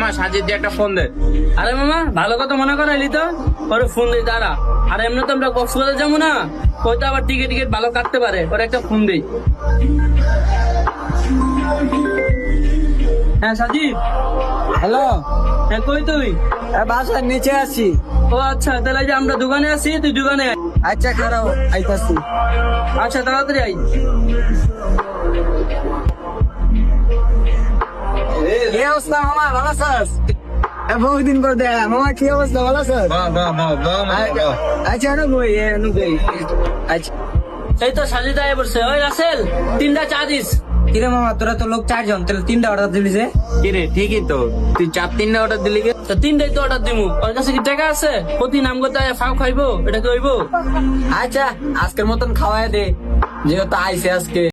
মামা সাজিদ দিয়ে একটা ফোন দে। আরে মামা ভালো কথা মনে করাইলি তো, ওরে ফোন দিই দাঁড়া। আর এমনি তো আমরা কক্সবাজার যাবো না, হয়তো আবার টিকিট টিকিট ভালো কাটতে পারে, ওরে একটা ফোন দিই। হ্যাঁ সাজিদ। হ্যালো, হ্যাঁ কই তুই? বাসার নিচে আছি। ও আচ্ছা, তাহলে যে আমরা দোকানে আছি, তুই দোকানে আয়। আচ্ছা খারাপ আইতাছি। আচ্ছা তাড়াতাড়ি আই। কি অবস্থা মামা, ভালো আছিস? বহুদিন পর দেখা মামা, কি অবস্থা, ভালো আছিস? আচ্ছা অনুবই আচ্ছা। এই তো সাজিদ আয় বলছে। ওই রাসেল, 3টা চা দিস। কিরে মামা, তোরা তো লোক 4 জন, তাহলে 3টা অর্ডার দিলি যে? কিরে ঠিকই তো, তুই 4-3টা অর্ডার দিলি কে? তো 3টাই তো অর্ডার দিমু। ওর কাছে কি টাকা আছে? প্রতি নাম করতে ফাও খাইবো, এটা কি হইবো? আচ্ছা আজকের মতন খাওয়াই দে, যেহেতু আইসে আজকে।